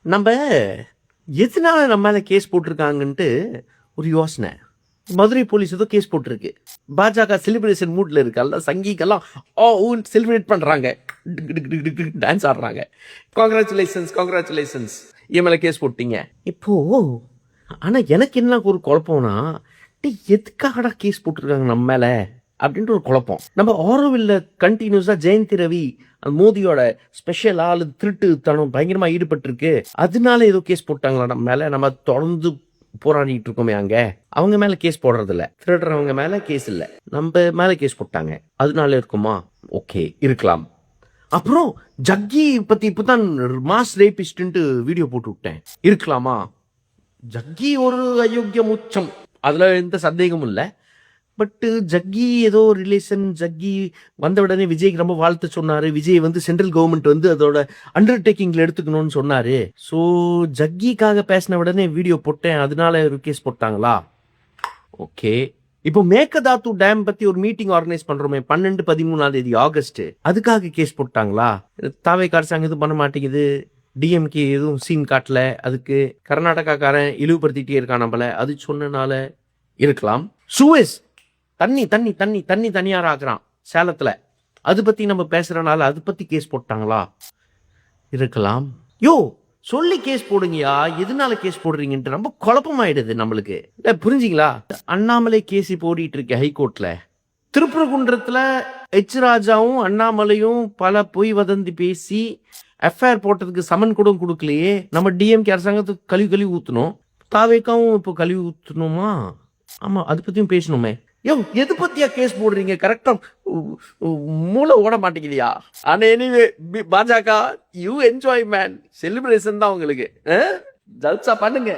நம்ம எதனால நம்ம மேலே கேஸ் போட்டிருக்காங்கன்ட்டு ஒரு யோசனை. மதுரை போலீஸ் ஏதோ கேஸ் போட்டிருக்கு. பாஜக செலிப்ரேஷன் மூட்ல இருக்கு. எல்லாம் சங்கிக்கெல்லாம் செலிப்ரேட் பண்றாங்க, டான்ஸ் ஆடுறாங்க. காங்க்ராச்சுலேஷன்ஸ் என் மேலே கேஸ் போட்டீங்க இப்போ. ஆனா எனக்கு என்ன ஒரு குழப்பம்னா, எதுக்காகடா கேஸ் போட்டிருக்காங்க நம்ம மேல அப்படின்ற ஒரு குழப்பம். நம்ம ஆரோவில்ல கண்டினியூஸா ஜெயந்தி ரவி மோதியோட ஸ்பெஷல் ஆளு திருட்டு தனம் பயங்கரமா ஈடுபட்டு இருக்கு, அதனால ஏதோ கேஸ் போட்டாங்களா நம்ம மேல. நம்ம தொடர்ந்து போராடிட்டு இருக்கோமே அங்க, அவங்க மேல கேஸ் போடுறது இல்ல. திருடுறவங்க மேல கேஸ் இல்ல, நம்ம மேல கேஸ் போட்டாங்க, அதனால இருக்குமா? ஓகே, இருக்கலாம். அப்புறம் ஜக்கி பத்தி இப்பதான் மாஸ் ரேபிஸ்ட்ன்ட்டு வீடியோ போட்டு விட்டேன், இருக்கலாமா? ஜக்கி ஒரு அயோக்கிய முச்சம், அதுல எந்த சந்தேகமும் இல்லை. பட் ஜக்கி ஏதோ ரிலேஷன். ஜக்கி வந்த உடனே விஜய்க்கு ரொம்ப வாழ்த்து சொன்னாரு. விஜய் சென்ட்ரல் கவர்மெண்ட் அதோட அண்டர்டேக்கிங்ல எடுத்துக்கணும்னு சொன்னாரு. ஸோ ஜக்கிக்காக பேசின உடனே வீடியோ போட்டேன், அதனால ஒரு கேஸ் போட்டாங்களா? ஓகே. இப்போ மேகதாத்து டேம் பத்தி ஒரு மீட்டிங் ஆர்கனைஸ் பண்றோமே 12-13 ஆகஸ்ட், அதுக்காக கேஸ் போட்டாங்களா? தாவே அரசாங்கம் எதுவும் பண்ண மாட்டேங்குது, டிஎம்கே எதுவும் சீன் காட்டல, அதுக்கு கர்நாடகாக்காரன் இழிவுபடுத்திட்டே இருக்கான் நம்மள, அது சொன்னனால இருக்கலாம். சுவேஸ் தண்ணி தண்ணி தண்ணி தண்ணி தனியார் ஆக்குறான் சேலத்துல, அது பத்தி நம்ம பேசுறனால அது பத்தி கேஸ் போட்டாங்களா? இருக்கலாம். யோ சொல்லி கேஸ் போடுங்கயா, எதனால கேஸ் போடுறீங்கன்ட்டு ரொம்ப குழப்பமாயிடுது நம்மளுக்கு. புரிஞ்சுங்களா? அண்ணாமலை கேஸ் போடிட்டு இருக்கு ஹைகோர்ட்ல. திருப்பரங்குன்றத்துல எச் ராஜாவும் அண்ணாமலையும் பல பொய் வதந்தி பேசி எஃப்ஐஆர் போட்டதுக்கு சமன் கூட கொடுக்கலையே. நம்ம டிஎம்கே அரசாங்கத்துக்கு கழுவி ஊத்தணும், தாவேக்காவும் இப்போ கழுவி ஊத்தணுமா? ஆமா, அது பத்தியும் பேசணுமே. யோ எது பத்தியா கேஸ் போடுறீங்க? கரெக்டா மூளை ஓட மாட்டேங்குதியா? ஆனா எனிவே பாஜக யூ என்ஜாய் மேன், செலிப்ரேஷன் தான் உங்களுக்கு. ஜல்சா பண்ணுங்க.